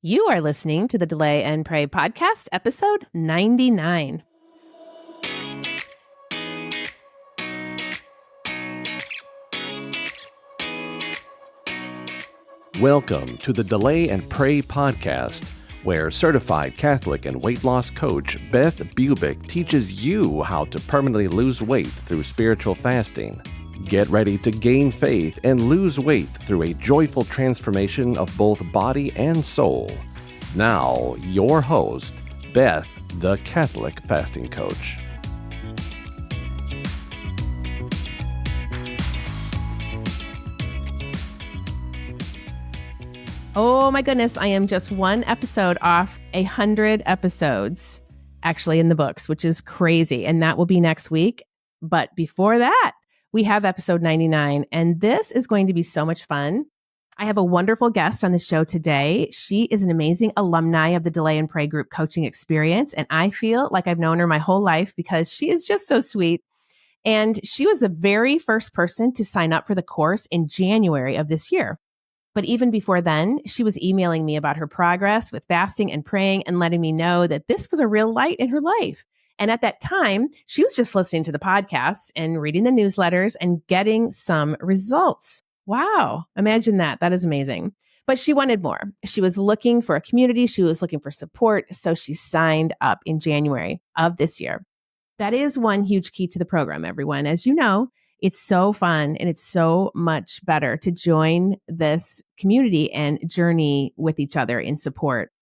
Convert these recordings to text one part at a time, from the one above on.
You are listening to the Delay and Pray podcast, episode 99. Welcome to the Delay and Pray podcast, where certified Catholic and weight loss coach Beth Bubick teaches you how to permanently lose weight through spiritual fasting. Get ready to gain faith and lose weight through a joyful transformation of both body and soul. Now, your host, Beth, the Catholic fasting coach. Oh my goodness, I am just one episode off 100 episodes actually in the books, which is crazy. And that will be next week. But before that, we have episode 99, and this is going to be so much fun. I have a wonderful guest on the show today. She is an amazing alumni of the Delay and Pray group coaching experience, and I feel like I've known her my whole life because she is just so sweet. And she was the very first person to sign up for the course in January of this year. But even before then, she was emailing me about her progress with fasting and praying and letting me know that this was a real light in her life. And at that time, she was just listening to the podcasts and reading the newsletters and getting some results. Wow. Imagine that. That is amazing. But she wanted more. She was looking for a community. She was looking for support. So she signed up in January of this year. That is one huge key to the program, everyone. As you know, it's so fun and it's so much better to join this community and journey with each other in support,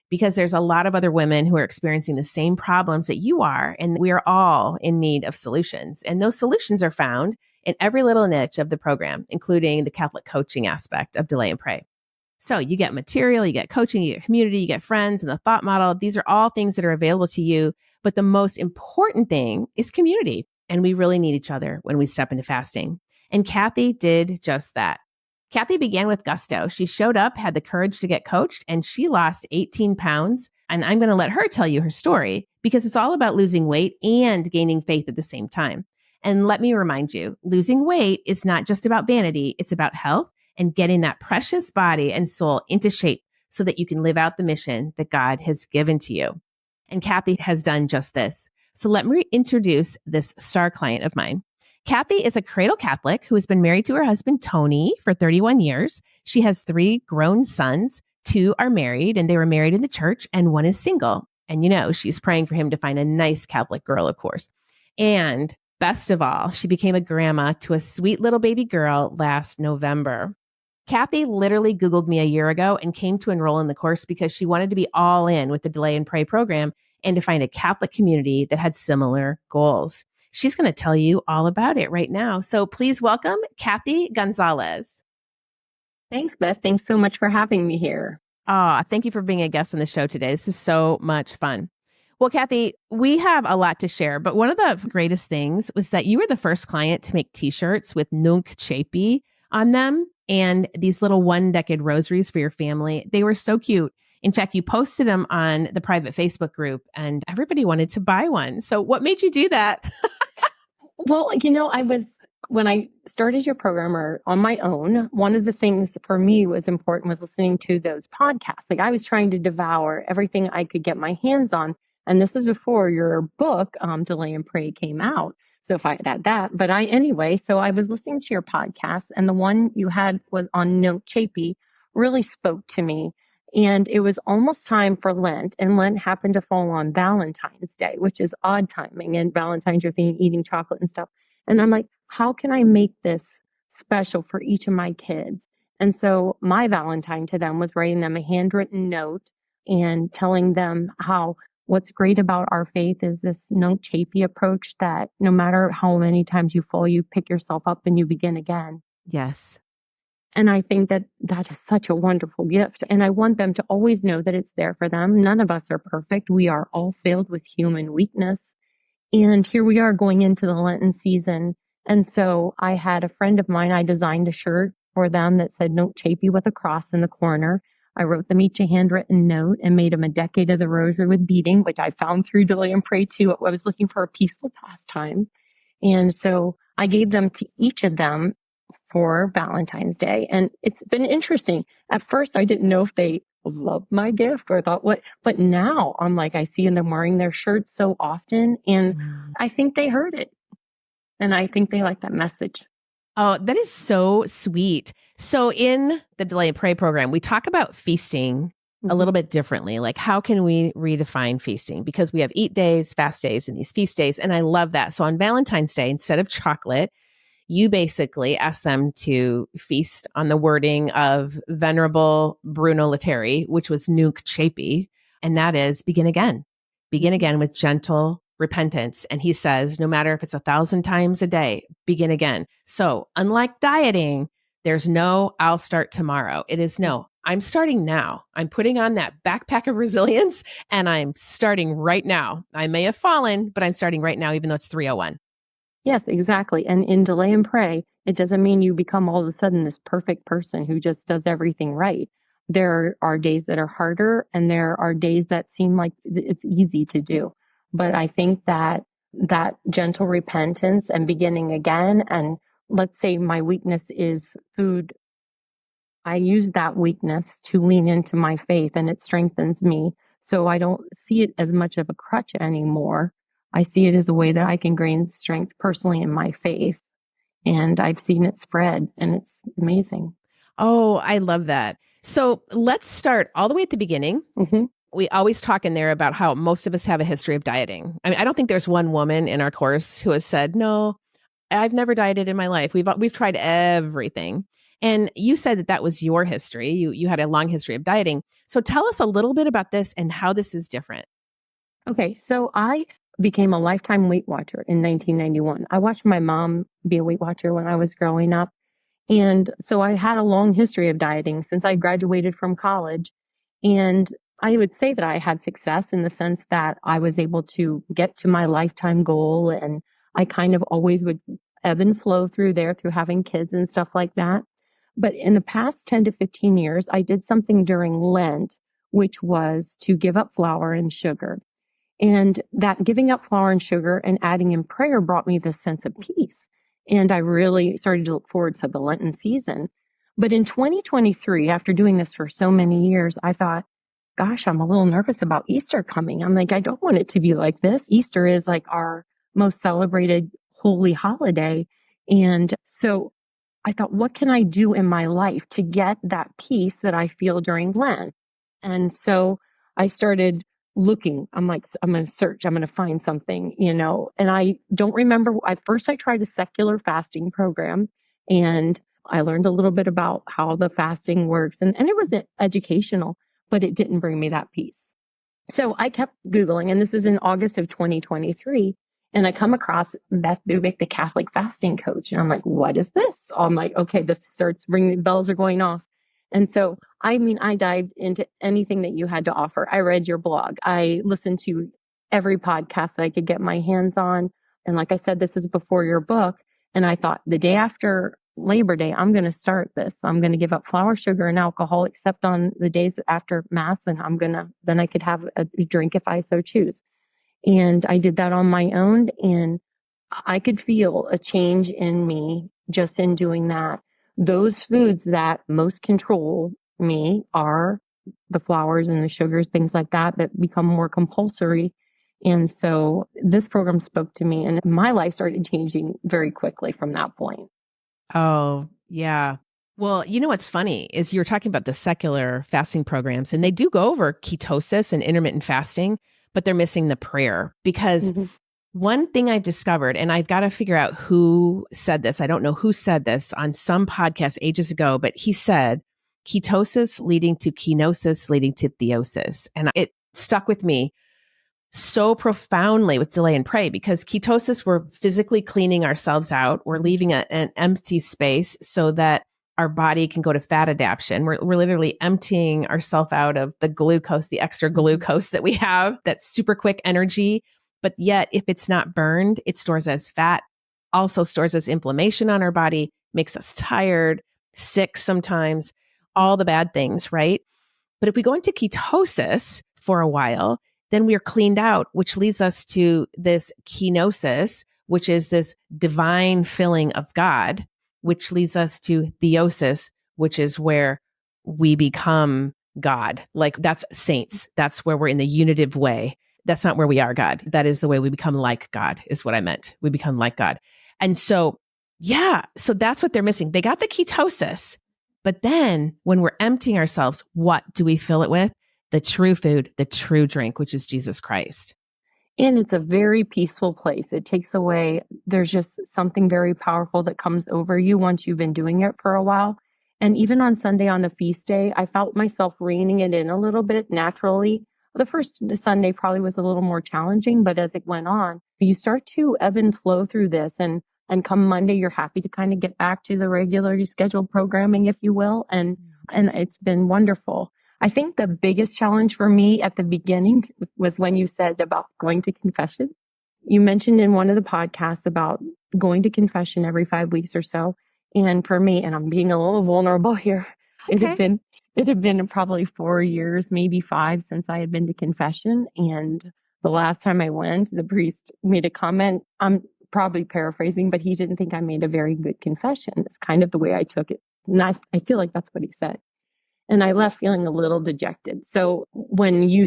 because there's a lot of other women who are experiencing the same problems that you are, and we are all in need of solutions. And those solutions are found in every little niche of the program, including the Catholic coaching aspect of Delay and Pray. So you get material, you get coaching, you get community, you get friends, and the thought model. These are all things that are available to you. But the most important thing is community. And we really need each other when we step into fasting. And Kathy did just that. Kathy began with gusto. She showed up, had the courage to get coached, and she lost 18 pounds. And I'm going to let her tell you her story, because it's all about losing weight and gaining faith at the same time. And let me remind you, losing weight is not just about vanity. It's about health and getting that precious body and soul into shape so that you can live out the mission that God has given to you. And Kathy has done just this. So let me introduce this star client of mine. Kathy is a cradle Catholic who has been married to her husband, Tony, for 31 years. She has 3 grown sons. 2 are married, and they were married in the church, and 1 is single. And you know, she's praying for him to find a nice Catholic girl, of course. And best of all, she became a grandma to a sweet little baby girl last November. Kathy literally Googled me a year ago and came to enroll in the course because she wanted to be all in with the Delay and Pray program and to find a Catholic community that had similar goals. She's going to tell you all about it right now. So please welcome Kathy Gonzalez. Thanks, Beth. Thanks so much for having me here. Thank you for being a guest on the show today. This is so much fun. Well, Kathy, we have a lot to share, but one of the greatest things was that you were the first client to make t-shirts with Nunc Cepi on them and these little 1-decade rosaries for your family. They were so cute. In fact, you posted them on the private Facebook group and everybody wanted to buy one. So what made you do that? Well, when I started your program or on my own, one of the things for me was important was listening to those podcasts. Like I was trying to devour everything I could get my hands on. And this is before your book, Delay and Pray, came out. So if I had had that, so I was listening to your podcast, and the one you had was on Nunc Cepi really spoke to me. And it was almost time for Lent, and Lent happened to fall on Valentine's Day, which is odd timing. And Valentine's, you're thinking eating chocolate and stuff. And I'm like, how can I make this special for each of my kids? And so my Valentine to them was writing them a handwritten note and telling them how what's great about our faith is this Nunc Cepi approach that no matter how many times you fall, you pick yourself up and you begin again. Yes. And I think that that is such a wonderful gift. And I want them to always know that it's there for them. None of us are perfect. We are all filled with human weakness. And here we are going into the Lenten season. And so I had a friend of mine, I designed a shirt for them that said Nunc Cepi with a cross in the corner. I wrote them each a handwritten note and made them a decade of the rosary with beading, which I found through Delay and Pray too. I was looking for a peaceful pastime. And so I gave them to each of them for Valentine's Day. And it's been interesting. At first, I didn't know if they love my gift or thought what, but now I'm like, I see them wearing their shirts so often, and I think they heard it. And I think they like that message. Oh, that is so sweet. So in the Delay and Pray program, we talk about feasting a little bit differently. Like, how can we redefine feasting? Because we have eat days, fast days, and these feast days. And I love that. So on Valentine's Day, instead of chocolate, you basically ask them to feast on the wording of Venerable Bruno Latteri, which was Nunc Chapi, and that is begin again. Begin again with gentle repentance. And he says, no matter if it's 1,000 times a day, begin again. So unlike dieting, there's no, I'll start tomorrow. It is no, I'm starting now. I'm putting on that backpack of resilience and I'm starting right now. I may have fallen, but I'm starting right now, even though it's 3:01. Yes, exactly. And in Delay and Pray, it doesn't mean you become all of a sudden this perfect person who just does everything right. There are days that are harder and there are days that seem like it's easy to do. But I think that gentle repentance and beginning again, and let's say my weakness is food, I use that weakness to lean into my faith and it strengthens me. So I don't see it as much of a crutch anymore. I see it as a way that I can gain strength personally in my faith. And I've seen it spread and it's amazing. Oh, I love that. So let's start all the way at the beginning. We always talk in there about how most of us have a history of dieting. I mean, I don't think there's one woman in our course who has said, no, I've never dieted in my life. We've tried everything. And you said that that was your history. You had a long history of dieting. So tell us a little bit about this and how this is different. Okay, so I became a lifetime Weight Watcher in 1991. I watched my mom be a Weight Watcher when I was growing up. And so I had a long history of dieting since I graduated from college. And I would say that I had success in the sense that I was able to get to my lifetime goal. And I kind of always would ebb and flow through there through having kids and stuff like that. But in the past 10 to 15 years, I did something during Lent, which was to give up flour and sugar. And that giving up flour and sugar and adding in prayer brought me this sense of peace. And I really started to look forward to the Lenten season. But in 2023, after doing this for so many years, I thought, gosh, I'm a little nervous about Easter coming. I'm like, I don't want it to be like this. Easter is like our most celebrated holy holiday. And so I thought, what can I do in my life to get that peace that I feel during Lent? And so I started looking. I'm like, I'm going to search. I'm going to find something, and I don't remember. At first, I tried a secular fasting program and I learned a little bit about how the fasting works. And it was educational, but it didn't bring me that peace. So I kept Googling, and this is in August of 2023. And I come across Beth Bubick, the Catholic fasting coach. And I'm like, what is this? I'm like, okay, this starts ringing, bells are going off. And so, I dived into anything that you had to offer. I read your blog. I listened to every podcast that I could get my hands on. And like I said, this is before your book. And I thought the day after Labor Day, I'm going to start this. I'm going to give up flour, sugar, and alcohol, except on the days after Mass. And then I could have a drink if I so choose. And I did that on my own, and I could feel a change in me just in doing that. Those foods that most control me are the flours and the sugars, things like that become more compulsory. And so this program spoke to me, and my life started changing very quickly from that point. Oh, yeah. Well, you know what's funny is you're talking about the secular fasting programs, and they do go over ketosis and intermittent fasting, but they're missing the prayer because one thing I've discovered, and I've got to figure out who said this. I don't know who said this on some podcast ages ago, but he said ketosis leading to kenosis leading to theosis. And it stuck with me so profoundly with Delay and Pray because ketosis, we're physically cleaning ourselves out. We're leaving an empty space so that our body can go to fat adaptation. We're literally emptying ourselves out of the glucose, the extra glucose that we have, that super quick energy. But yet, if it's not burned, it stores as fat, also stores as inflammation on our body, makes us tired, sick sometimes, all the bad things, right? But if we go into ketosis for a while, then we are cleaned out, which leads us to this kenosis, which is this divine filling of God, which leads us to theosis, which is where we become God. Like that's saints. That's where we're in the unitive way. That's not where we are God. That is the way we become like God, is what I meant. We become like God. And so, yeah, so that's what they're missing. They got the ketosis, but then when we're emptying ourselves, what do we fill it with? The true food, the true drink, which is Jesus Christ. And it's a very peaceful place. It takes away, there's just something very powerful that comes over you once you've been doing it for a while. And even on Sunday, on the feast day, I felt myself reining it in a little bit naturally. The first Sunday probably was a little more challenging, but as it went on, you start to ebb and flow through this. And come Monday, you're happy to kind of get back to the regularly scheduled programming, if you will. And it's been wonderful. I think the biggest challenge for me at the beginning was when you said about going to confession. You mentioned in one of the podcasts about going to confession every 5 weeks or so. And for me, and I'm being a little vulnerable here, Okay. it had been probably 4 years, maybe 5 since I had been to confession. And the last time I went, the priest made a comment. I'm probably paraphrasing, but he didn't think I made a very good confession. It's kind of the way I took it. And I feel like that's what he said. And I left feeling a little dejected. So when you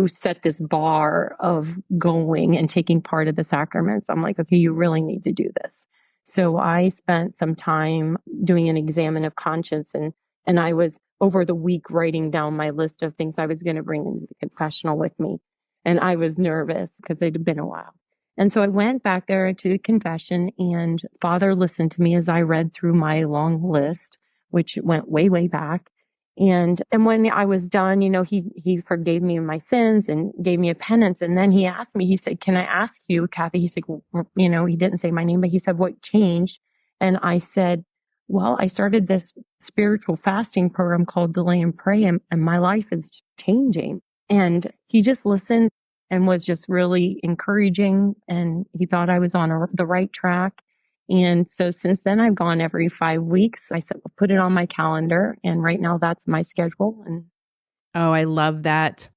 set this bar of going and taking part of the sacraments, I'm like, okay, you really need to do this. So I spent some time doing an examen of conscience, and I was over the week writing down my list of things I was going to bring into the confessional with me. And I was nervous because it had been a while. And so I went back there to confession, and Father listened to me as I read through my long list, which went way, way back. And when I was done, he forgave me my sins and gave me a penance. And then he asked me, he said, "Can I ask you, Kathy?" He said, well, he didn't say my name, but he said, "What changed?" And I said, "Well, I started this spiritual fasting program called Delay and Pray, and my life is changing." And he just listened and was just really encouraging. And he thought I was on the right track. And so since then, I've gone every 5 weeks. I said, well, put it on my calendar. And right now that's my schedule. And Oh, I love that.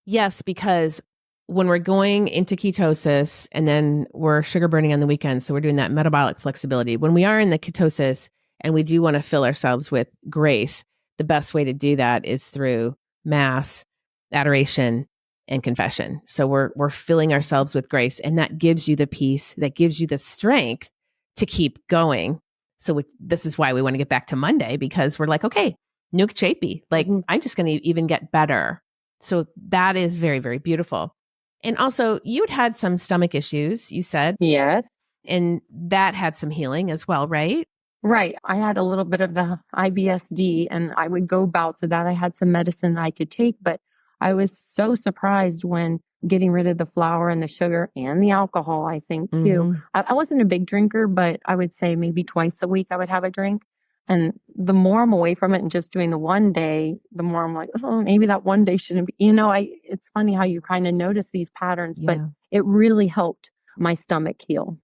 Yes, because when we're going into ketosis and then we're sugar burning on the weekends, so we're doing that metabolic flexibility. When we are in the ketosis and we do want to fill ourselves with grace, the best way to do that is through mass, adoration, and confession. So we're filling ourselves with grace, and that gives you the peace, that gives you the strength to keep going. So this is why we want to get back to Monday, because we're like, okay, Nook Chapey, like I'm just going to even get better. So that is very, very beautiful. And also, you'd had some stomach issues, you said. yes, And that had some healing as well, right? right. I had a little bit of the IBSD, and I would go bouts of that. I had some medicine that I could take, but I was so surprised when getting rid of the flour and the sugar and the alcohol, I think too. Mhm. I wasn't a big drinker, but I would say maybe twice a week I would have a drink. And the more I'm away from it and just doing the one day, the more I'm like, oh, maybe that one day shouldn't be, it's funny how you kind of notice these patterns, but Yeah. it really helped my stomach heal.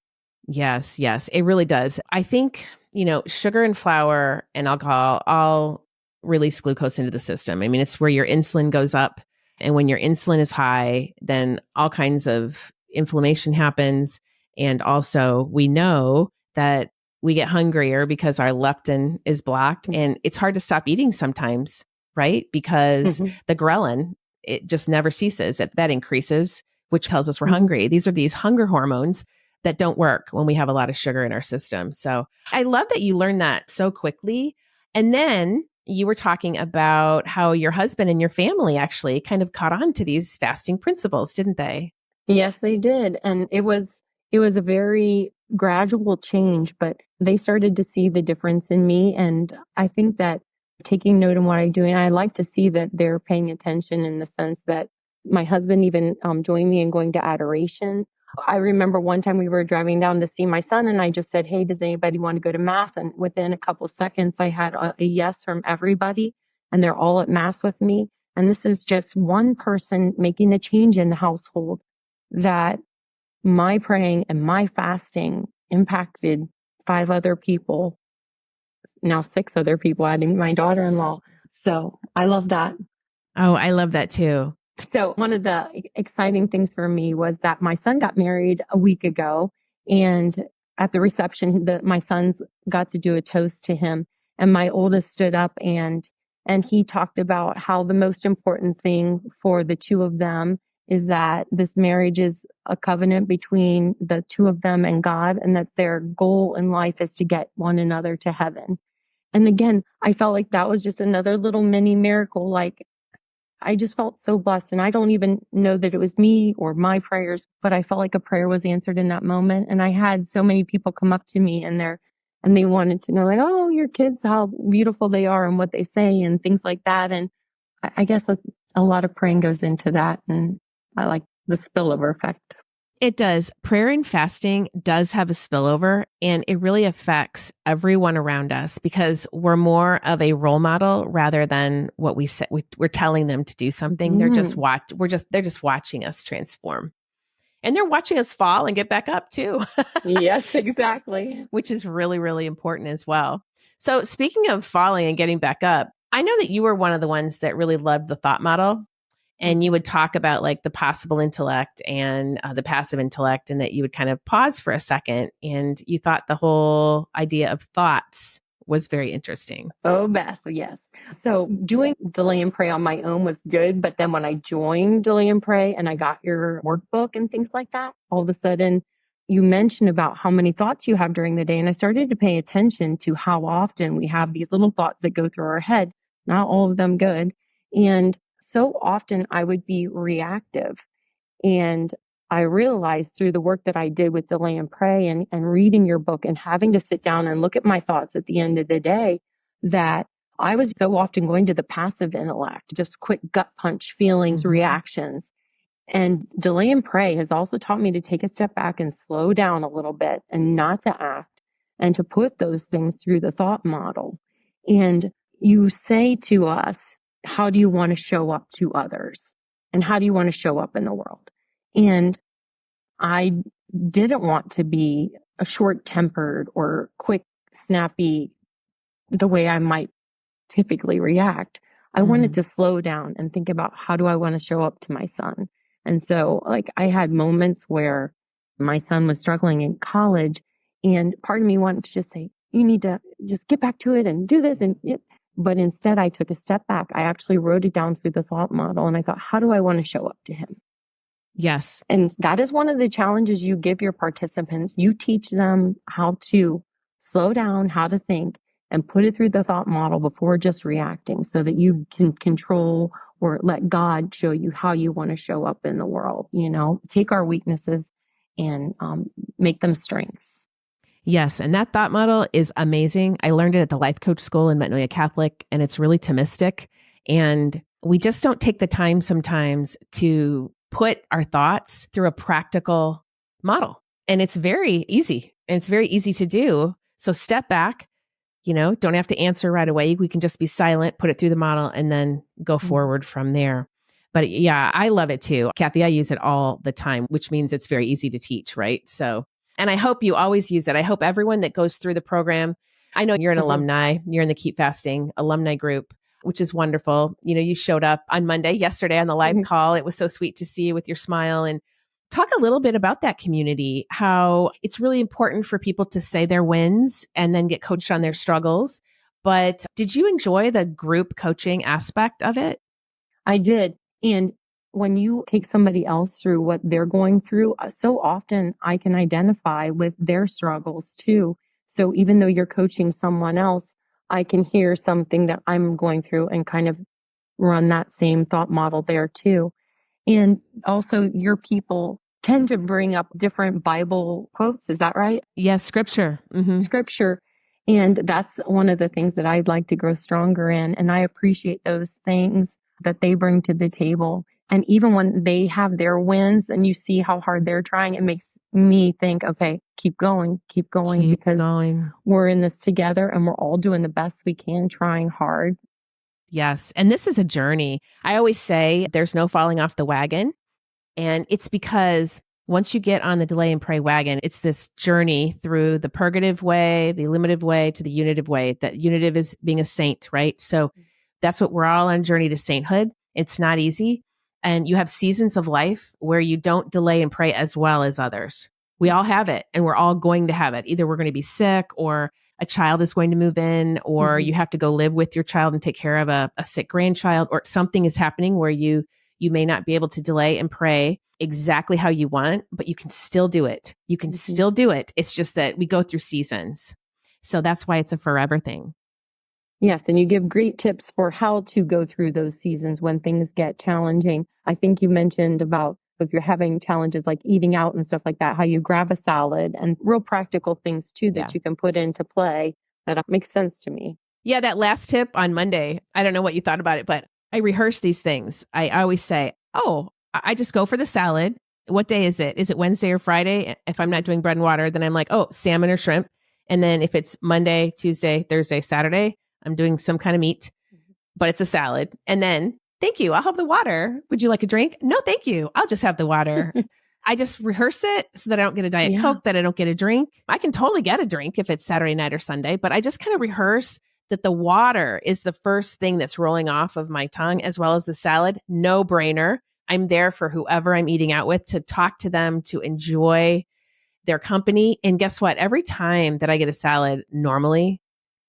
Yes, yes, it really does. I think, sugar and flour and alcohol all release glucose into the system. I mean, it's where your insulin goes up. And when your insulin is high, then all kinds of inflammation happens. And also, we know that we get hungrier because our leptin is blocked. And it's hard to stop eating sometimes, right? Because the ghrelin, it just never ceases. That increases, which tells us we're hungry. These are these hunger hormones that don't work when we have a lot of sugar in our system. So I love that you learned that so quickly. And then you were talking about how your husband and your family actually kind of caught on to these fasting principles, didn't they? Yes, they did. And it was a very gradual change, but they started to see the difference in me. And I think that taking note of what I'm doing, I like to see that they're paying attention in the sense that my husband even joined me in going to adoration. I remember one time we were driving down to see my son, and I just said, "Hey, does anybody want to go to mass?" And within a couple seconds, I had a yes from everybody, and they're all at mass with me. And this is just one person making a change in the household, that my praying and my fasting impacted 5 other people, now 6 other people, adding my daughter-in-law. So I love that. Oh, I love that too. So one of the exciting things for me was that my son got married a week ago, and at the reception, my sons got to do a toast to him, and my oldest stood up and And he talked about how the most important thing for the two of them is that this marriage is a covenant between the two of them and God, and that their goal in life is to get one another to heaven. And again, I felt like that was just another little mini miracle. Like, I just felt so blessed. And I don't even know that it was me or my prayers, but I felt like a prayer was answered in that moment. And I had so many people come up to me and they wanted to know, like, oh, your kids, how beautiful they are and what they say and things like that. And I guess a lot of praying goes into that. And I like the spillover effect. It does. Prayer and fasting does have a spillover, and it really affects everyone around us because we're more of a role model rather than what we say. We're telling them to do something. They're just they're just watching us transform, and they're watching us fall and get back up too. Yes, exactly. Which is really, really important as well. So speaking of falling and getting back up, I know that you were one of the ones that really loved the thought model. And you would talk about like the possible intellect and the passive intellect, and that you would kind of pause for a second. And you thought the whole idea of thoughts was very interesting. Oh, Beth, yes. So doing Delay and Pray on my own was good. But then when I joined Delay and Pray and I got your workbook and things like that, all of a sudden you mentioned about how many thoughts you have during the day. And I started to pay attention to how often we have these little thoughts that go through our head, not all of them good. And so often I would be reactive. And I realized through the work that I did with Delay and Pray and reading your book and having to sit down and look at my thoughts at the end of the day, that I was so often going to the passive intellect, just quick gut punch feelings, reactions. And Delay and Pray has also taught me to take a step back and slow down a little bit and not to act and to put those things through the thought model. And you say to us, how do you want to show up to others? And how do you want to show up in the world? And I didn't want to be a short-tempered or quick, snappy, the way I might typically react. I wanted to slow down and think about, how do I want to show up to my son? And so, like, I had moments where my son was struggling in college, and part of me wanted to just say, you need to just get back to it and do this. But instead, I took a step back. I actually wrote it down through the thought model, and I thought, how do I want to show up to him? Yes. And that is one of the challenges you give your participants. You teach them how to slow down, how to think, and put it through the thought model before just reacting, so that you can control or let God show you how you want to show up in the world. Take our weaknesses and make them strengths. Yes. And that thought model is amazing. I learned it at the Life Coach School in Metanoia Catholic, and it's really Thomistic. And we just don't take the time sometimes to put our thoughts through a practical model. And it's very easy. And it's very easy to do. So step back, don't have to answer right away. We can just be silent, put it through the model, and then go forward from there. But yeah, I love it too. Kathy, I use it all the time, which means it's very easy to teach, right? So, and I hope you always use it. I hope everyone that goes through the program, I know you're an alumni, you're in the Keep Fasting alumni group, which is wonderful. You showed up on Monday, yesterday on the live call. It was so sweet to see you with your smile. And talk a little bit about that community, how it's really important for people to say their wins and then get coached on their struggles. But did you enjoy the group coaching aspect of it? I did. And when you take somebody else through what they're going through, so often I can identify with their struggles too. So even though you're coaching someone else, I can hear something that I'm going through and kind of run that same thought model there too. And also, your people tend to bring up different Bible quotes. Is that right? Yes, scripture. Scripture. And that's one of the things that I'd like to grow stronger in. And I appreciate those things that they bring to the table. And even when they have their wins and you see how hard they're trying, it makes me think, okay, keep going, because we're in this together and we're all doing the best we can, trying hard. Yes. And this is a journey. I always say there's no falling off the wagon. And it's because once you get on the Delay and Pray wagon, it's this journey through the purgative way, the illuminative way, to the unitive way. That unitive is being a saint, right? So that's what we're all on a journey to sainthood. It's not easy. And you have seasons of life where you don't delay and pray as well as others. We all have it, and we're all going to have it. Either we're going to be sick, or a child is going to move in, or you have to go live with your child and take care of a sick grandchild, or something is happening where you may not be able to delay and pray exactly how you want, but you can still do it. You can still do it. It's just that we go through seasons. So that's why it's a forever thing. Yes, and you give great tips for how to go through those seasons when things get challenging. I think you mentioned about if you're having challenges like eating out and stuff like that, how you grab a salad and real practical things too that you can put into play. That makes sense to me. Yeah, that last tip on Monday, I don't know what you thought about it, but I rehearse these things. I always say, I just go for the salad. What day is it? Is it Wednesday or Friday? If I'm not doing bread and water, then I'm like, salmon or shrimp. And then if it's Monday, Tuesday, Thursday, Saturday, I'm doing some kind of meat, but it's a salad. And then, thank you, I'll have the water. Would you like a drink? No, thank you. I'll just have the water. I just rehearse it so that I don't get a Diet Coke, that I don't get a drink. I can totally get a drink if it's Saturday night or Sunday, but I just kind of rehearse that the water is the first thing that's rolling off of my tongue, as well as the salad. No brainer. I'm there for whoever I'm eating out with, to talk to them, to enjoy their company. And guess what? Every time that I get a salad, normally,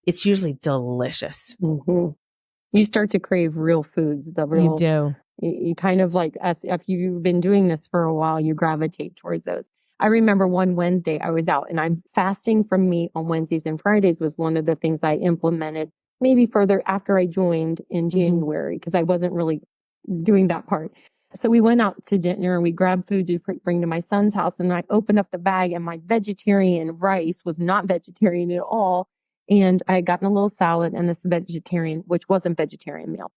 it's usually delicious. You start to crave real foods. You do. You kind of like, as if you've been doing this for a while, you gravitate towards those. I remember one Wednesday I was out, and I'm fasting from meat on Wednesdays and Fridays was one of the things I implemented maybe further after I joined in January, because I wasn't really doing that part. So we went out to dinner and we grabbed food to bring to my son's house, and I opened up the bag and my vegetarian rice was not vegetarian at all. And I had gotten a little salad and this vegetarian, which wasn't vegetarian meal.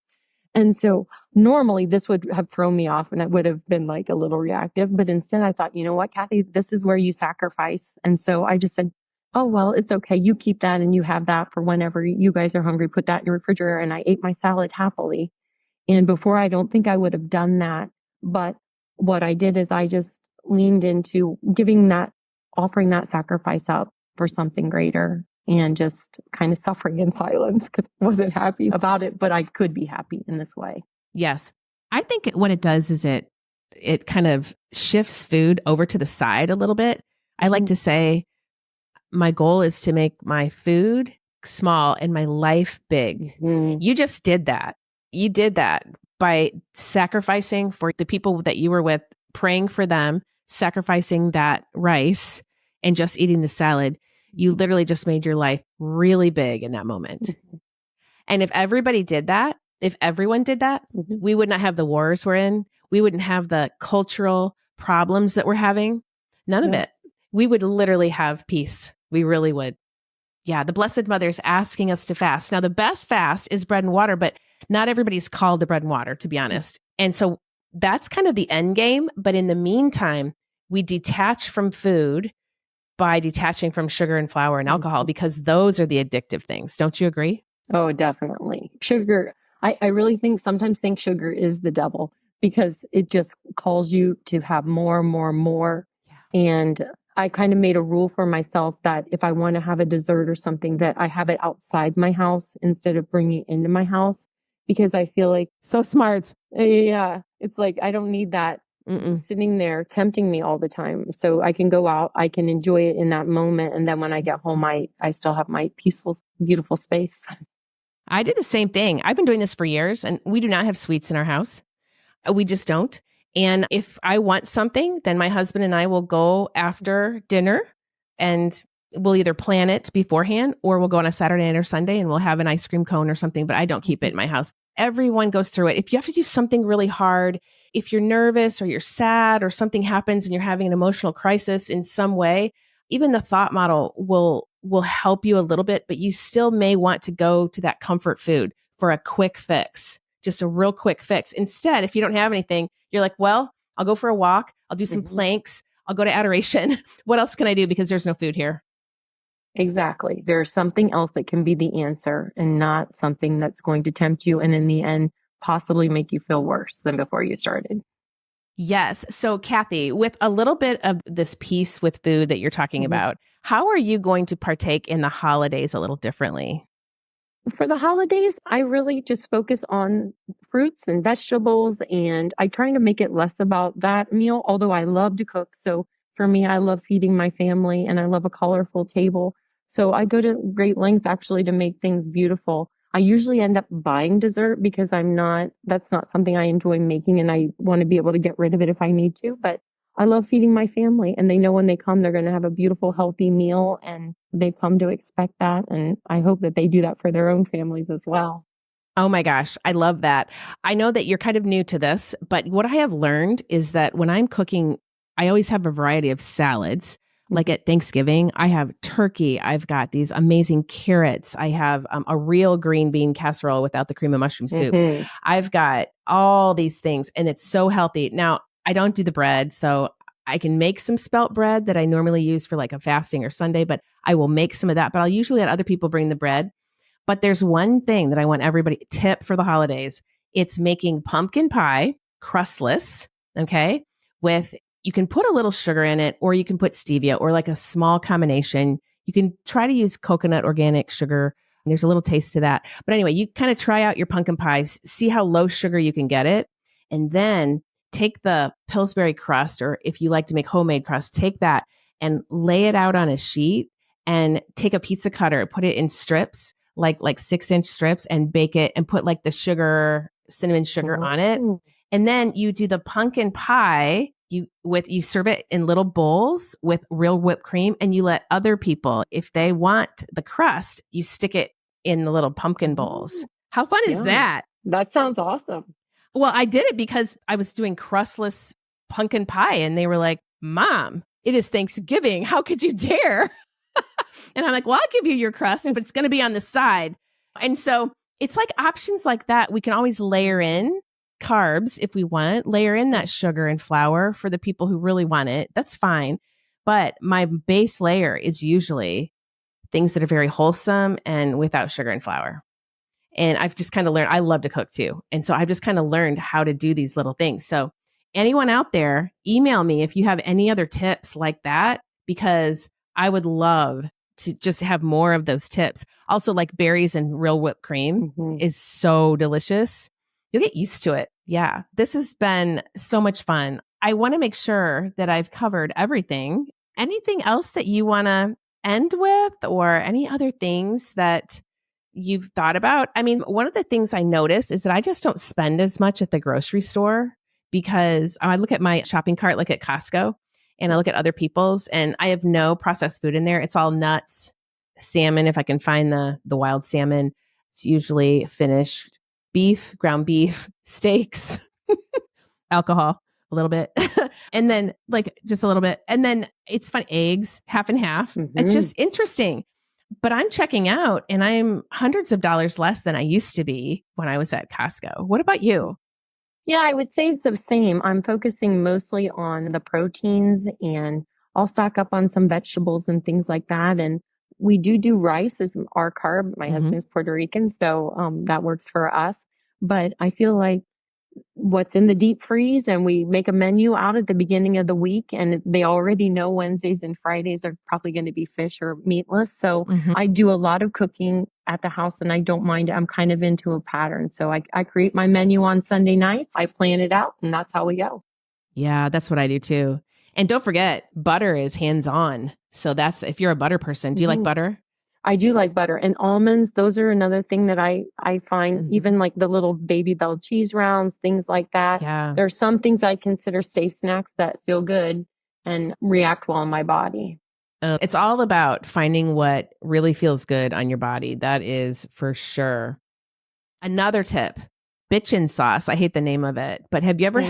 And so normally this would have thrown me off and I would have been like a little reactive. But instead I thought, you know what, Kathy, this is where you sacrifice. And so I just said, oh, well, it's okay. You keep that and you have that for whenever you guys are hungry. Put that in your refrigerator. And I ate my salad happily. And before, I don't think I would have done that. But what I did is I just leaned into offering that sacrifice up for something greater, and just kind of suffering in silence because I wasn't happy about it, but I could be happy in this way. Yes. I think what it does is it kind of shifts food over to the side a little bit. I like to say my goal is to make my food small and my life big. You just did that. You did that by sacrificing for the people that you were with, praying for them, sacrificing that rice and just eating the salad. You literally just made your life really big in that moment. And if everybody did that, if everyone did that, we would not have the wars we're in. We wouldn't have the cultural problems that we're having. None of it. We would literally have peace. We really would. Yeah, the Blessed Mother is asking us to fast. Now, the best fast is bread and water, but not everybody's called to bread and water, to be honest. And so that's kind of the end game. But in the meantime, we detach from food by detaching from sugar and flour and alcohol, because those are the addictive things. Don't you agree? Oh, definitely. Sugar. I really sometimes think sugar is the devil, because it just calls you to have more and more and more. Yeah. And I kind of made a rule for myself that if I want to have a dessert or something, that I have it outside my house instead of bringing it into my house, because I feel like... So smart. Yeah. It's like, I don't need that sitting there tempting me all the time. So I can go out, I can enjoy it in that moment. And then when I get home, I still have my peaceful, beautiful space. I did the same thing. I've been doing this for years, and we do not have sweets in our house. We just don't. And if I want something, then my husband and I will go after dinner, and we'll either plan it beforehand, or we'll go on a Saturday night or Sunday and we'll have an ice cream cone or something, but I don't keep it in my house. Everyone goes through it. If you have to do something really hard, if you're nervous or you're sad or something happens and you're having an emotional crisis in some way, even the thought model will help you a little bit, but you still may want to go to that comfort food for a quick fix, just a real quick fix. Instead, if you don't have anything, you're like, well, I'll go for a walk. I'll do some planks. I'll go to adoration. What else can I do? Because there's no food here. Exactly. There's something else that can be the answer, and not something that's going to tempt you and in the end possibly make you feel worse than before you started. Yes. So Kathy, with a little bit of this piece with food that you're talking about, how are you going to partake in the holidays a little differently? For the holidays, I really just focus on fruits and vegetables, and I try to make it less about that meal, although I love to cook. So for me, I love feeding my family and I love a colorful table. So I go to great lengths actually to make things beautiful. I usually end up buying dessert because that's not something I enjoy making, and I want to be able to get rid of it if I need to. But I love feeding my family, and they know when they come, they're going to have a beautiful, healthy meal, and they've come to expect that. And I hope that they do that for their own families as well. Oh my gosh, I love that. I know that you're kind of new to this, but what I have learned is that when I'm cooking, I always have a variety of salads. Like at Thanksgiving, I have turkey. I've got these amazing carrots. I have a real green bean casserole without the cream of mushroom soup. Mm-hmm. I've got all these things, and it's so healthy. Now, I don't do the bread, so I can make some spelt bread that I normally use for like a fasting or Sunday, but I will make some of that. But I'll usually let other people bring the bread. But there's one thing that I want everybody tip for the holidays. It's making pumpkin pie crustless, okay? You can put a little sugar in it, or you can put stevia, or like a small combination. You can try to use coconut organic sugar. There's a little taste to that. But anyway, you kind of try out your pumpkin pies, see how low sugar you can get it, and then take the Pillsbury crust, or if you like to make homemade crust, take that and lay it out on a sheet, and take a pizza cutter, put it in strips, like 6-inch strips, and bake it, and put like the cinnamon sugar on it. And then you do the pumpkin pie. You serve it in little bowls with real whipped cream, and you let other people, if they want the crust, you stick it in the little pumpkin bowls. How fun is that? That sounds awesome. Well, I did it because I was doing crustless pumpkin pie, and they were like, "Mom, it is Thanksgiving. How could you dare?" And I'm like, "Well, I'll give you your crust, but it's going to be on the side." And so it's like options like that. We can always layer in carbs if we want, layer in that sugar and flour for the people who really want it. That's fine. But my base layer is usually things that are very wholesome and without sugar and flour. And I've just kind of learned, I love to cook too. And so I've just kind of learned how to do these little things. So anyone out there, email me if you have any other tips like that, because I would love to just have more of those tips. Also, like berries and real whipped cream is so delicious. You'll get used to it. Yeah. This has been so much fun. I want to make sure that I've covered everything. Anything else that you want to end with, or any other things that you've thought about? I mean, one of the things I noticed is that I just don't spend as much at the grocery store, because I look at my shopping cart like at Costco, and I look at other people's, and I have no processed food in there. It's all nuts, salmon, if I can find the wild salmon. It's usually finished beef, ground beef, steaks, alcohol, a little bit, and then like just a little bit. And then it's fun, eggs, half and half. It's just interesting. But I'm checking out, and I'm hundreds of dollars less than I used to be when I was at Costco. What about you? Yeah, I would say it's the same. I'm focusing mostly on the proteins, and I'll stock up on some vegetables and things like that. And we do rice as our carb. My husband's Puerto Rican, so that works for us. But I feel like what's in the deep freeze, and we make a menu out at the beginning of the week, and they already know Wednesdays and Fridays are probably going to be fish or meatless. So I do a lot of cooking at the house, and I don't mind it. I'm kind of into a pattern. So I create my menu on Sunday nights. I plan it out, and that's how we go. Yeah, that's what I do too. And don't forget, butter is hands-on. So that's, if you're a butter person, do you like butter? I do like butter, and almonds. Those are another thing that I find, even like the little Baby Bell cheese rounds, things like that. Yeah. There are some things I consider safe snacks that feel good and react well in my body. It's all about finding what really feels good on your body. That is for sure. Another tip, bitchin' sauce. I hate the name of it, but have you ever,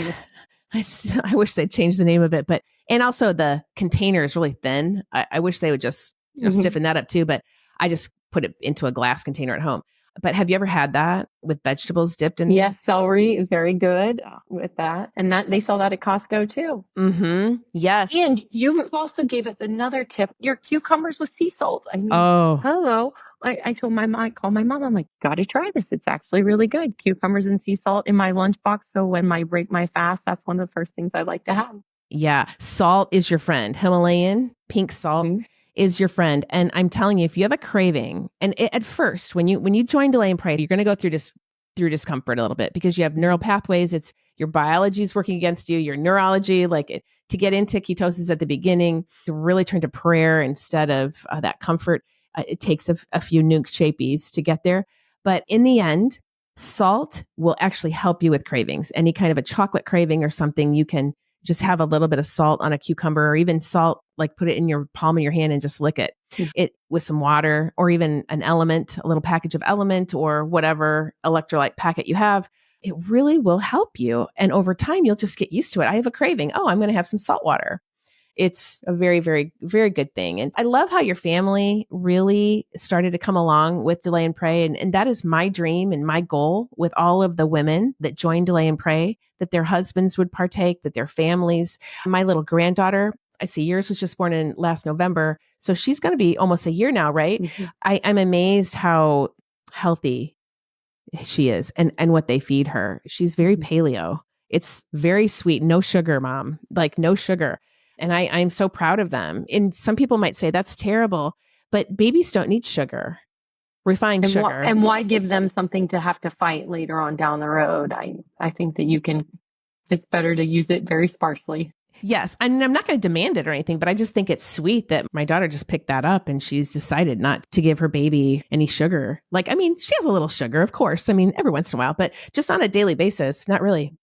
I wish they'd change the name of it, but, and also the container is really thin. I wish they would just stiffen that up too, but I just put it into a glass container at home. But have you ever had that with vegetables dipped in? Yes, celery is very good with that. And that they sell that at Costco too. Yes. And you also gave us another tip, your cucumbers with sea salt. I mean, hello. I told my mom, I called my mom, I'm like, gotta try this. It's actually really good. Cucumbers and sea salt in my lunchbox. So when I break my fast, that's one of the first things I like to have. Yeah. Salt is your friend. Himalayan pink salt is your friend. And I'm telling you, if you have a craving, and at first, when you join Delay and Pray, you're going to go through discomfort a little bit, because you have neural pathways. It's your biology is working against you, your neurology, to get into ketosis at the beginning, to really turn to prayer instead of that comfort. It takes a few nuke chapies to get there. But in the end, salt will actually help you with cravings. Any kind of a chocolate craving or something, you can just have a little bit of salt on a cucumber, or even salt, like put it in your palm of your hand and just lick it. It with some water, or even an Element, a little package of Element, or whatever electrolyte packet you have. It really will help you. And over time, you'll just get used to it. I have a craving. Oh, I'm going to have some salt water. It's a very, very, very good thing. And I love how your family really started to come along with Delay and Pray. And that is my dream and my goal with all of the women that joined Delay and Pray, that their husbands would partake, that their families. My little granddaughter, I see yours was just born in last November. So she's going to be almost a year now, right? Mm-hmm. I'm amazed how healthy she is and what they feed her. She's very paleo. It's very sweet. No sugar, Mom. Like no sugar. And I'm so proud of them. And some people might say that's terrible, but babies don't need sugar, refined sugar. And why give them something to have to fight later on down the road? I think that it's better to use it very sparsely. Yes. And I'm not going to demand it or anything, but I just think it's sweet that my daughter just picked that up and she's decided not to give her baby any sugar. Like, I mean, she has a little sugar, of course. I mean, every once in a while, but just on a daily basis, not really.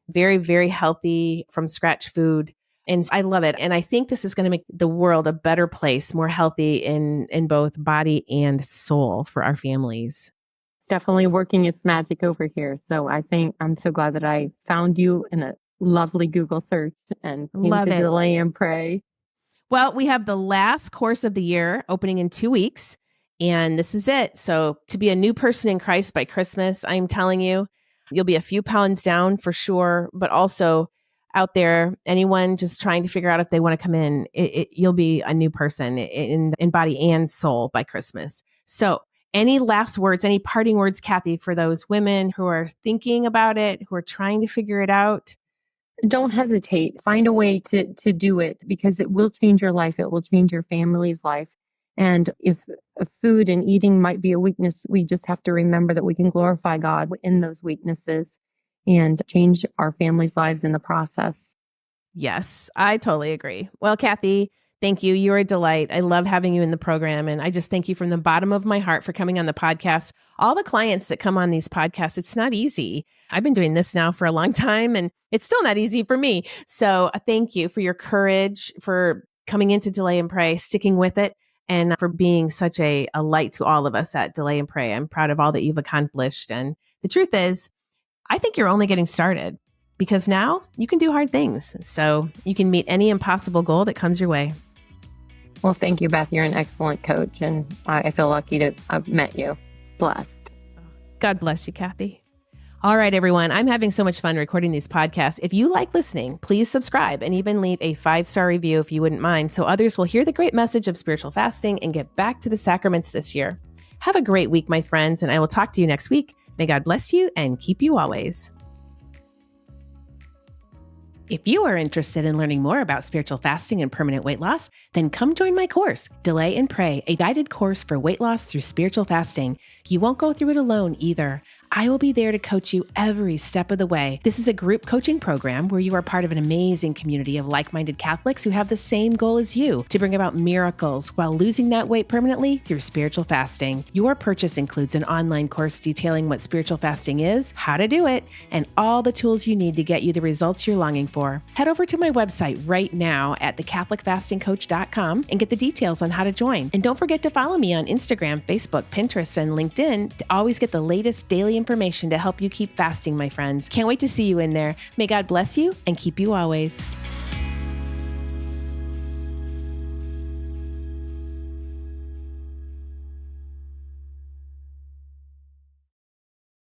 Very, very healthy from scratch food. And I love it. And I think this is going to make the world a better place, more healthy in both body and soul for our families. Definitely working its magic over here. So I think I'm so glad that I found you in a lovely Google search and came to Delay and Pray. Well, we have the last course of the year opening in 2 weeks, and this is it. So to be a new person in Christ by Christmas, I'm telling you, you'll be a few pounds down for sure, but also out there, anyone just trying to figure out if they want to come in, you'll be a new person in body and soul by Christmas. So any last words, any parting words, Kathy, for those women who are thinking about it, who are trying to figure it out? Don't hesitate. Find a way to do it, because it will change your life. It will change your family's life. And if food and eating might be a weakness, we just have to remember that we can glorify God in those weaknesses and change our family's lives in the process. Yes, I totally agree. Well, Kathy, thank you. You're a delight. I love having you in the program. And I just thank you from the bottom of my heart for coming on the podcast. All the clients that come on these podcasts, it's not easy. I've been doing this now for a long time, and it's still not easy for me. So thank you for your courage, for coming into Delay and Pray, sticking with it, and for being such a light to all of us at Delay and Pray. I'm proud of all that you've accomplished. And the truth is, I think you're only getting started, because now you can do hard things. So you can meet any impossible goal that comes your way. Well, thank you, Beth. You're an excellent coach, and I feel lucky to have met you. Blessed. God bless you, Kathy. All right, everyone. I'm having so much fun recording these podcasts. If you like listening, please subscribe and even leave a 5-star review if you wouldn't mind, so others will hear the great message of spiritual fasting and get back to the sacraments this year. Have a great week, my friends, and I will talk to you next week. May God bless you and keep you always. If you are interested in learning more about spiritual fasting and permanent weight loss, then come join my course, Delay and Pray, a guided course for weight loss through spiritual fasting. You won't go through it alone either. I will be there to coach you every step of the way. This is a group coaching program where you are part of an amazing community of like-minded Catholics who have the same goal as you, to bring about miracles while losing that weight permanently through spiritual fasting. Your purchase includes an online course detailing what spiritual fasting is, how to do it, and all the tools you need to get you the results you're longing for. Head over to my website right now at thecatholicfastingcoach.com and get the details on how to join. And don't forget to follow me on Instagram, Facebook, Pinterest, and LinkedIn to always get the latest daily information to help you keep fasting, my friends. Can't wait to see you in there. May God bless you and keep you always.